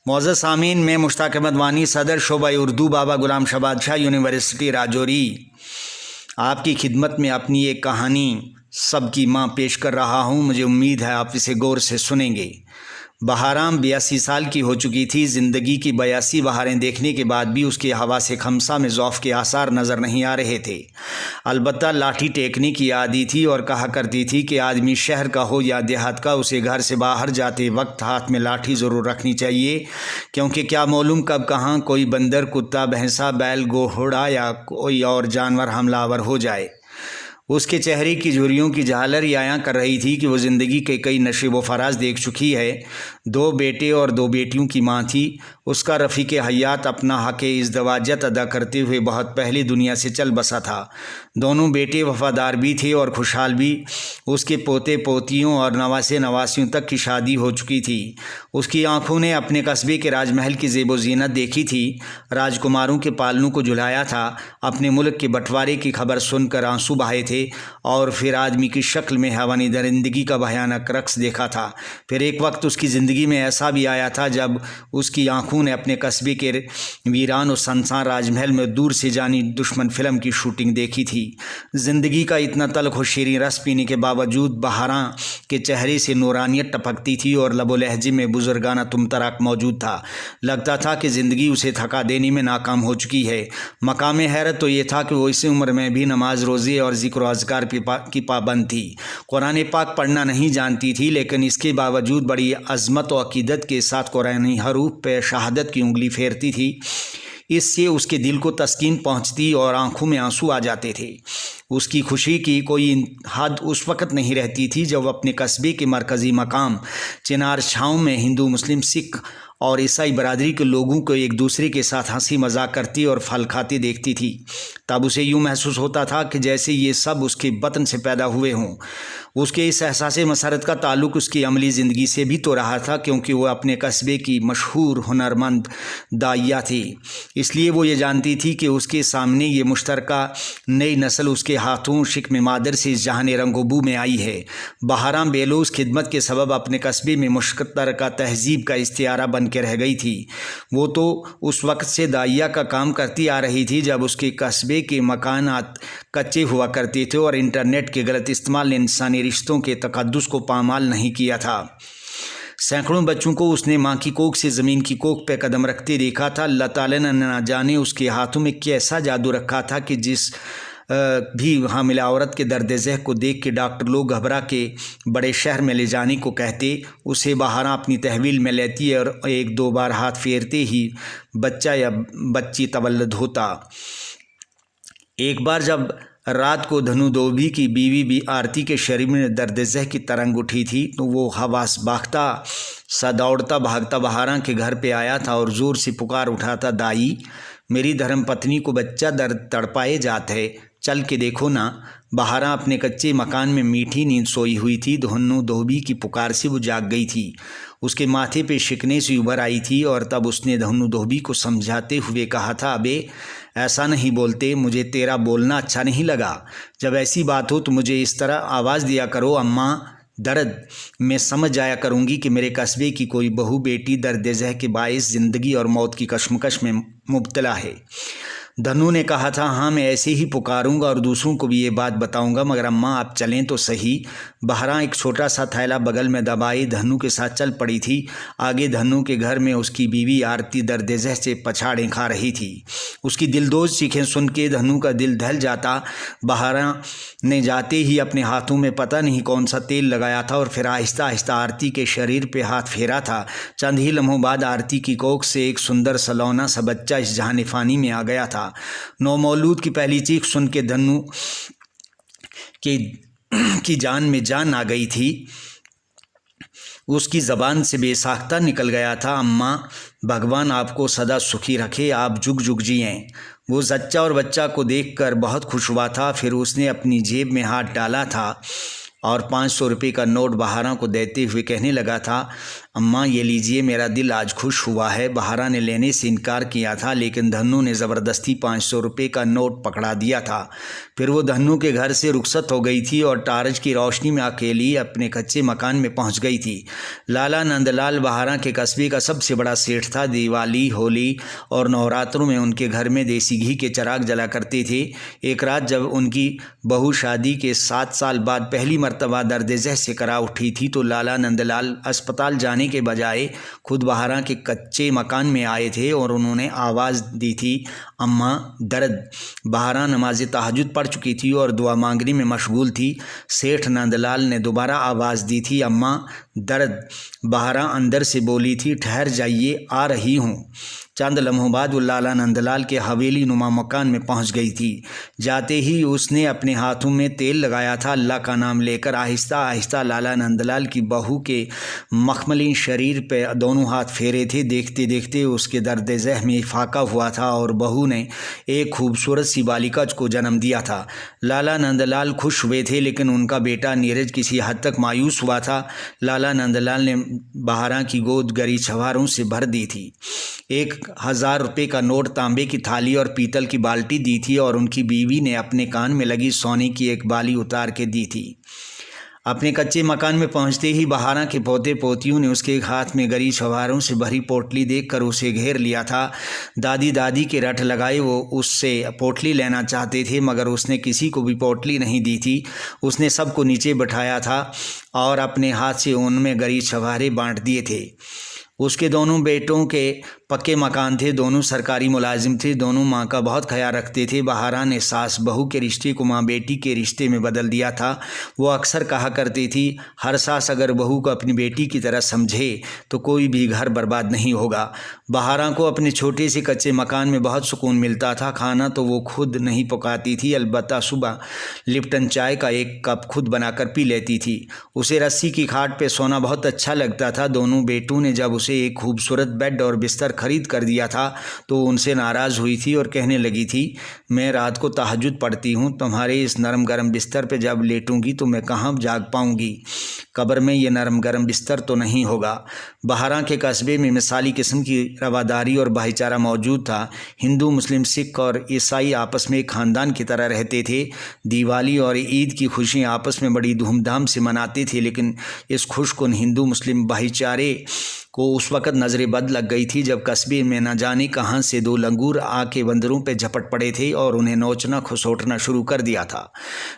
मौजूद सामीन में मुश्ताक अहमद वानी, सदर शोबा उर्दू, बाबा गुलाम शाह बादशाह यूनिवर्सिटी राजौरी, आपकी खिदमत में अपनी एक कहानी सबकी माँ पेश कर रहा हूँ। मुझे उम्मीद है आप इसे गौर से सुनेंगे। बहाराम 82 साल की हो चुकी थी। ज़िंदगी की 82 बहारें देखने के बाद भी उसके हवा से खमसा में ज़ौफ़ के आसार नज़र नहीं आ रहे थे। अलबत्ता लाठी टेकने की आदी थी और कहा करती थी कि आदमी शहर का हो या देहात का, उसे घर से बाहर जाते वक्त हाथ में लाठी ज़रूर रखनी चाहिए, क्योंकि क्या मालूम कब कहाँ कोई बंदर, कुत्ता, भैंसा, बैल, घोड़ा या कोई और जानवर हमलावर हो जाए। उसके चेहरे की झुर्रियों की झालर यायां कर रही थी कि वो ज़िंदगी के कई नशेब व फराज देख चुकी है। 2 बेटे और 2 बेटियों की माँ थी। उसका रफ़ीक़ हयात अपना हक़ इज़्दवाजत अदा करते हुए बहुत पहले दुनिया से चल बसा था। दोनों बेटे वफ़ादार भी थे और खुशहाल भी। उसके पोते पोतियों और नवासे नवासियों तक की शादी हो चुकी थी। उसकी आँखों ने अपने कस्बे के राजमहल की ज़ेबो ज़ीनत देखी थी, राजकुमारों के पालनों को झुलाया था, अपने मुल्क के बंटवारे की खबर सुनकर आंसू बहाए थे और फिर आदमी की शक्ल में हैवानी दरिंदगी का भयानक रक्स देखा था। फिर एक वक्त उसकी ज़िंदगी में ऐसा भी आया था जब उसकी आंखों ने अपने कस्बे के वीरान और सनसान राजमहल में दूर से जानी दुश्मन फिल्म की शूटिंग देखी थी। ज़िंदगी का इतना तल्ख और शीरीं रस पीने के बावजूद बहारां के चेहरे से नूरानियत टपकती थी और लबो लहजे में बुजुर्गाना तुमतराक मौजूद था। लगता था कि ज़िंदगी उसे थका देने में नाकाम हो चुकी है। मकाम हैरत तो ये था कि वो इस उम्र में भी नमाज, रोज़े और ज़िक्र अज़कार की पाबंद थी। कुरान पाक पढ़ना नहीं जानती थी, लेकिन इसके बावजूद बड़ी अज़मत और अक़ीदत के साथ कुरानी हरूफ पे शहादत की उंगली फेरती थी। इससे उसके दिल को तस्कीन पहुंचती और आंखों में आंसू आ जाते थे। उसकी खुशी की कोई हद उस वक़्त नहीं रहती थी जब अपने कस्बे के मरकज़ी मकाम चिनार छाँव में हिंदू, मुस्लिम, सिख और ईसाई बरादरी के लोगों को एक दूसरे के साथ हंसी मजाक करती और फल खाते देखती थी। तब उसे यूँ महसूस होता था कि जैसे ये सब उसके बतन से पैदा हुए हों। उसके इस एहसास मसरत का ताल्लुक़ उसकी अमली ज़िंदगी से भी तो रहा था, क्योंकि वो अपने कस्बे की मशहूर हुनरमंद दाइया थी। इसलिए वो ये जानती थी कि उसके सामने ये मुश्तरका नई नस्ल उसके हाथों शिकम मादर से इस जहान रंगोबू में आई है। बहारां बेलोस खिदमत के सबब अपने कस्बे में मुश्तरका तहजीब का इस्तियारा बन के रह गई थी। वो तो उस वक्त से दाइया का काम करती आ रही थी जब उसके कस्बे के मकानात कच्चे हुआ करते थे और इंटरनेट के गलत इस्तेमाल ने इंसानी रिश्तों के तकद्दुस को पामाल नहीं किया था। सैकड़ों बच्चों को उसने माँ की कोख से ज़मीन की कोख पे कदम रखते देखा था। अल्लाह ताला ने ना जाने उसके हाथों में कैसा जादू रखा था कि जिस भी हामिला औरत के दर्द ज़ह को देख के डॉक्टर लोग घबरा के बड़े शहर में ले जाने को कहते, उसे बहारां अपनी तहवील में लेती और 1-2 बार हाथ फेरते ही बच्चा या बच्ची तवल्लुद होता। एक बार जब रात को धनु धोबी की बीवी भी आरती के शरीर में दर्द ज़ह की तरंग उठी थी, तो वो हवास भागता सा दौड़ता भागता बहारां के घर पे आया था और ज़ोर से पुकार उठाता, दाई, मेरी धर्म पत्नी को बच्चा दर्द तड़पाए जात है, चल के देखो ना। बहारां अपने कच्चे मकान में मीठी नींद सोई हुई थी। धनु धोबी की पुकार से वो जाग गई थी। उसके माथे पे शिकने से उभर आई थी और तब उसने धनु धोबी को समझाते हुए कहा था, अबे ऐसा नहीं बोलते, मुझे तेरा बोलना अच्छा नहीं लगा। जब ऐसी बात हो तो मुझे इस तरह आवाज़ दिया करो, अम्मा, दर्द मैं समझ जाया करूँगी कि मेरे कस्बे की कोई बहू बेटी दर्द ज़ह के बाइस ज़िंदगी और मौत की कश्मकश में मुब्तला है। धनु ने कहा था, हाँ मैं ऐसे ही पुकारूंगा और दूसरों को भी ये बात बताऊंगा, मगर अम्मा आप चलें तो सही। बहरां एक छोटा सा थैला बगल में दबाई धनु के साथ चल पड़ी थी। आगे धनु के घर में उसकी बीवी आरती दर्द ज़ह से पछाड़ें खा रही थी। उसकी दिलदोज़ चीखें सुन के धनु का दिल दहल जाता। बहरां ने जाते ही अपने हाथों में पता नहीं कौन सा तेल लगाया था और फिर आहिस्ता आहिस्ता आरती के शरीर पे हाथ फेरा था। चंद ही लम्हों बाद आरती की कोख से एक सुंदर सलौना सा बच्चा इस जहान फ़ानी में आ गया था। नौमौलूद की पहली चीख सुन के धनु की जान में जान आ गई थी। उसकी ज़बान से बेसाख्ता निकल गया था, अम्मा, भगवान आपको सदा सुखी रखे, आप जुग जुग जिएं। वो जच्चा और बच्चा को देखकर बहुत खुश हुआ था। फिर उसने अपनी जेब में हाथ डाला था और 500 रुपये का नोट बहारा को देते हुए कहने लगा था, अम्मा ये लीजिए, मेरा दिल आज खुश हुआ है। बहारा ने लेने से इनकार किया था, लेकिन धन्नू ने ज़बरदस्ती 500 रुपये का नोट पकड़ा दिया था। फिर वो धन्नू के घर से रुखसत हो गई थी और टार्च की रोशनी में अकेली अपने कच्चे मकान में पहुंच गई थी। लाला नंदलाल बहारा के कस्बे का सबसे बड़ा सेठ था। दिवाली, होली और नवरात्रों में उनके घर में देसी घी के चिराग जला करते थे। एक रात जब उनकी बहू शादी के 7 साल बाद पहली मर्तबा दर्द ज़ह से करा उठी थी, तो लाला नंदलाल अस्पताल जाने के बजाय खुद बहारा के कच्चे मकान में आए थे और उन्होंने आवाज़ दी थी, अम्मा दर्द। बहारा नमाज तहज्जुद पढ़ चुकी थी और दुआ मांगने में मशगूल थी। सेठ नंदलाल ने दोबारा आवाज़ दी थी, अम्मा दर्द। बहारा अंदर से बोली थी, ठहर जाइए, आ रही हूँ। चंद लम्हों बाद वो लाला नंदलाल के हवेली नुमा मकान में पहुंच गई थी। जाते ही उसने अपने हाथों में तेल लगाया था। अल्लाह का नाम लेकर आहिस्ता आहिस्ता लाला नंदलाल की बहू के मखमली शरीर पे दोनों हाथ फेरे थे। देखते देखते उसके दर्द ज़ह में इफाका हुआ था और बहू ने एक खूबसूरत सी बालिका को जन्म दिया था। लाला नंदलाल खुश हुए थे, लेकिन उनका बेटा नीरज किसी हद तक मायूस हुआ था। लाला नंदलाल ने बहारा की गोद गरी छवारों से भर दी थी। 1000 रुपये का नोट, तांबे की थाली और पीतल की बाल्टी दी थी और उनकी बीवी ने अपने कान में लगी सोने की एक बाली उतार के दी थी। अपने कच्चे मकान में पहुंचते ही बहारा के पोते पोतियों ने उसके हाथ में गरी छवारों से भरी पोटली देखकर उसे घेर लिया था। दादी के रट लगाए वो उससे पोटली लेना चाहते थे, मगर उसने किसी को भी पोटली नहीं दी थी। उसने सबको नीचे बैठाया था और अपने हाथ से उनमें गरी छवारे बांट दिए थे। उसके दोनों बेटों के पक्के मकान थे, दोनों सरकारी मुलाजिम थे, दोनों माँ का बहुत ख्याल रखते थे। बहारा ने सास बहू के रिश्ते को माँ बेटी के रिश्ते में बदल दिया था। वो अक्सर कहा करती थी, हर सास अगर बहू को अपनी बेटी की तरह समझे तो कोई भी घर बर्बाद नहीं होगा। बहारा को अपने छोटे से कच्चे मकान में बहुत सुकून मिलता था। खाना तो वो खुद नहीं पकाती थी, अलबत्ता सुबह लिप्टन चाय का एक कप खुद बनाकर पी लेती थी। उसे रस्सी की खाट पे सोना बहुत अच्छा लगता था। दोनों बेटों ने जब उसे एक खूबसूरत बेड और बिस्तर खरीद कर दिया था तो उनसे नाराज़ हुई थी और कहने लगी थी, मैं रात को तहज्जुद पढ़ती हूँ, तुम्हारे इस नरम गरम बिस्तर पे जब लेटूंगी तो मैं कहाँ जाग पाऊंगी। कब्र में ये नरम गरम बिस्तर तो नहीं होगा। बहारा के कस्बे में मिसाली किस्म की रवादारी और भाईचारा मौजूद था। हिंदू, मुस्लिम, सिख और ईसाई आपस में एक ख़ानदान की तरह रहते थे। दिवाली और ईद की खुशियाँ आपस में बड़ी धूमधाम से मनाते थे, लेकिन इस खुशकुन हिंदू मुस्लिम भाईचारे को उस वक़्त नज़र बद लग गई थी जब कस्बे में न जाने कहाँ से 2 लंगूर आके बंदरों पे झपट पड़े थे और उन्हें नोचना खसोटना शुरू कर दिया था।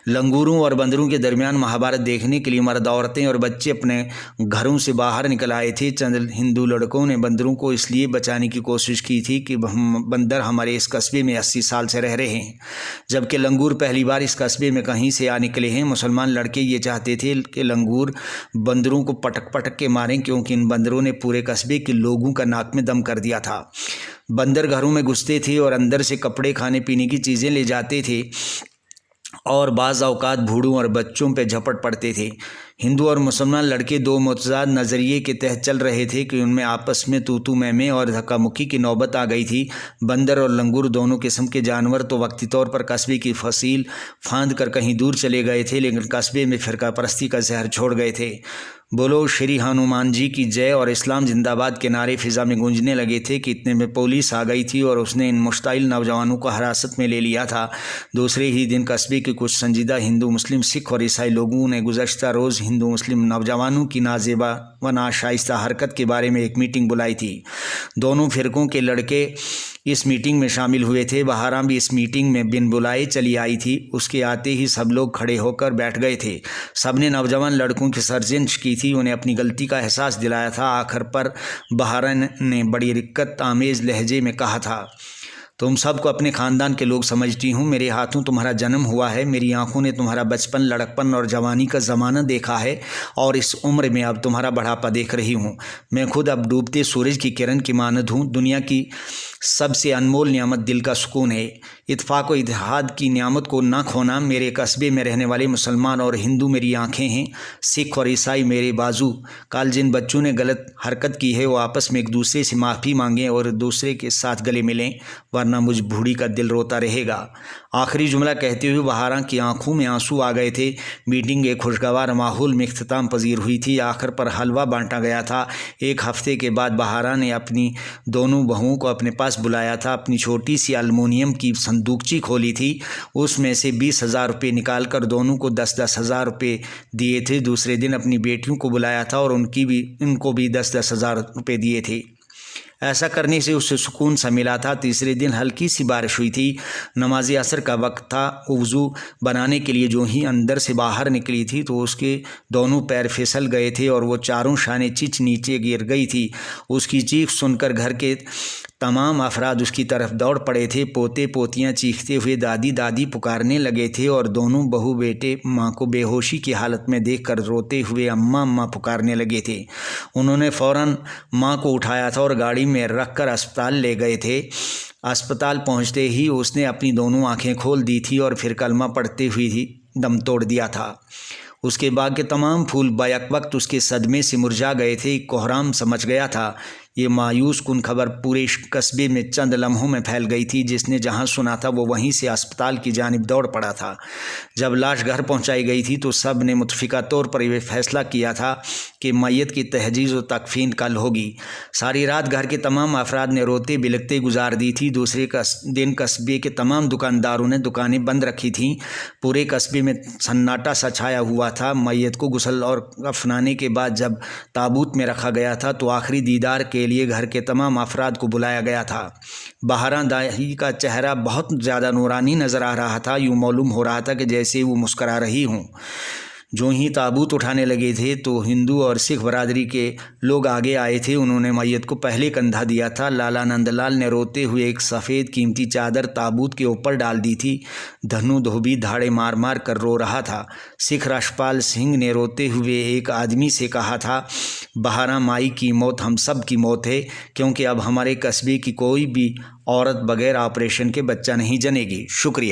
लंगूरों और बंदरों के दरमियान महाभारत देखने के लिए मर्द, औरतें और बच्चे अपने घरों से बाहर निकल आए थे। चंद हिंदू लड़कों ने बंदरों को इसलिए बचाने की कोशिश की थी कि बंदर हमारे इस कस्बे में 80 साल से रह रहे हैं, जबकि लंगूर पहली बार इस कस्बे में कहीं से आ निकले हैं। मुसलमान लड़के ये चाहते थे कि लंगूर बंदरों को पटक पटक के मारें, क्योंकि इन बंदरों ने पूरे कस्बे के लोगों का नाक में दम कर दिया था। बंदर घरों में घुसते थे और अंदर से कपड़े, खाने पीने की चीज़ें ले जाते थे और बाज़ औक़ात बूढ़ों और बच्चों पे झपट पड़ते थे। हिंदू और मुसलमान लड़के 2 मुतज़ाद नज़रिए के तहत चल रहे थे कि उनमें आपस में तू मैं और धक्का मुक्की की नौबत आ गई थी। बंदर और लंगूर दोनों किस्म के जानवर तो वक्ती तौर पर कस्बे की फसील फांद कर कहीं दूर चले गए थे, लेकिन कस्बे में फ़िरका परस्ती का जहर छोड़ गए थे। बोलो श्री हनुमान जी की जय और इस्लाम जिंदाबाद के नारे फ़िज़ा में गूंजने लगे थे कि इतने में पुलिस आ गई थी और उसने इन मुश्ताइल नौजवानों को हिरासत में ले लिया था। दूसरे ही दिन कस्बे के कुछ संजीदा हिंदू, मुस्लिम, सिख और ईसाई लोगों ने गुज़श्ता रोज़ हिंदू मुस्लिम नौजवानों की नाजेबा व नाशाइस्ता हरकत के बारे में एक मीटिंग बुलाई थी। दोनों फ़िरक़ों के लड़के इस मीटिंग में शामिल हुए थे। बहारा भी इस मीटिंग में बिन बुलाए चली आई थी। उसके आते ही सब लोग खड़े होकर बैठ गए थे। सब ने नौजवान लड़कों की सरजश की थी, उन्हें अपनी गलती का एहसास दिलाया था। आखिर पर बहारा ने बड़ी रिक्कत आमेज़ लहजे में कहा था, तुम सबको अपने ख़ानदान के लोग समझती हूँ। मेरे हाथों तुम्हारा जन्म हुआ है, मेरी आंखों ने तुम्हारा बचपन, लड़कपन और जवानी का ज़माना देखा है और इस उम्र में अब तुम्हारा बढ़ापा देख रही हूँ। मैं खुद अब डूबते सूरज की किरण की मानद हूँ। दुनिया की सबसे अनमोल नियामत दिल का सुकून है। इत्फाक व इत्तेहाद की नियामत को ना खोना। मेरे कस्बे में रहने वाले मुसलमान और हिंदू मेरी आंखें हैं, सिख और ईसाई मेरे बाजू। कल जिन बच्चों ने गलत हरकत की है वो आपस में एक दूसरे से माफ़ी मांगें और दूसरे के साथ गले मिलें, वरना मुझ बूढ़ी का दिल रोता रहेगा। आखिरी जुमला कहते हुए बहारा की आंखों में आंसू आ गए थे। मीटिंग एक खुशगवार माहौल में इख्तिताम पजीर हुई थी। आखिर पर हलवा बांटा गया था। एक हफ्ते के बाद बहारा ने अपनी दोनों बहुओं को अपने पास बुलाया था। अपनी छोटी सी एल्युमिनियम की संदूकची खोली थी, उसमें से 20,000 रुपये निकाल कर दोनों को 10-10 हज़ार रुपये दिए थे। दूसरे दिन अपनी बेटियों को बुलाया था और उनको भी 10-10 हज़ार रुपये दिए थे। ऐसा करने से उसे सुकून सा मिला था। तीसरे दिन हल्की सी बारिश हुई थी। नमाज असर का वक्त था। वज़ू बनाने के लिए जो ही अंदर से बाहर निकली थी तो उसके दोनों पैर फिसल गए थे और वो चारों शाने चिच नीचे गिर गई थी। उसकी चीख सुनकर घर के तमाम अफराद उसकी तरफ दौड़ पड़े थे। पोते पोतियां चीखते हुए दादी दादी पुकारने लगे थे और दोनों बहू बेटे माँ को बेहोशी की हालत में देखकर रोते हुए अम्मा अम्मा पुकारने लगे थे। उन्होंने फ़ौरन माँ को उठाया था और गाड़ी में रखकर अस्पताल ले गए थे। अस्पताल पहुँचते ही उसने अपनी दोनों आंखें खोल दी थी और फिर कलमा पढ़ते हुए ही दम तोड़ दिया था। उसके बाग के तमाम फूल बैक वक्त उसके सदमे से मुरझा गए थे। कोहराम समझ गया था। ये मायूस कुन खबर पूरे कस्बे में चंद लम्हों में फैल गई थी। जिसने जहां सुना था वो वहीं से अस्पताल की जानिब दौड़ पड़ा था। जब लाश घर पहुंचाई गई थी तो सब ने मुतफिका तौर पर यह फैसला किया था कि मैयत की तहजीज़ व तकफीन कल होगी। सारी रात घर के तमाम अफराद ने रोते बिलखते गुजार दी थी। दूसरे दिन कस्बे के तमाम दुकानदारों ने दुकानें बंद रखी थीं। पूरे कस्बे में सन्नाटा सा छाया हुआ था। मैयत को गुस्ल और कफनाने के बाद जब ताबूत में रखा गया था तो आखिरी दीदार के लिए घर के तमाम अफराद को बुलाया गया था। बहारा दाही का चेहरा बहुत ज़्यादा नूरानी नज़र आ रहा था। यूँ मालूम हो रहा था कि जैसे वो मुस्करा रही हूँ। जो ही ताबूत उठाने लगे थे तो हिंदू और सिख बरादरी के लोग आगे आए थे। उन्होंने मैयत को पहले कंधा दिया था। लाला नंदलाल ने रोते हुए एक सफ़ेद कीमती चादर ताबूत के ऊपर डाल दी थी। धनु धोबी धाड़े मार मार कर रो रहा था। सिख राष्ट्रपाल सिंह ने रोते हुए एक आदमी से कहा था, बहारा माई की मौत हम सब की मौत है, क्योंकि अब हमारे कस्बे की कोई भी औरत बगैर ऑपरेशन के बच्चा नहीं जनेगी। शुक्रिया।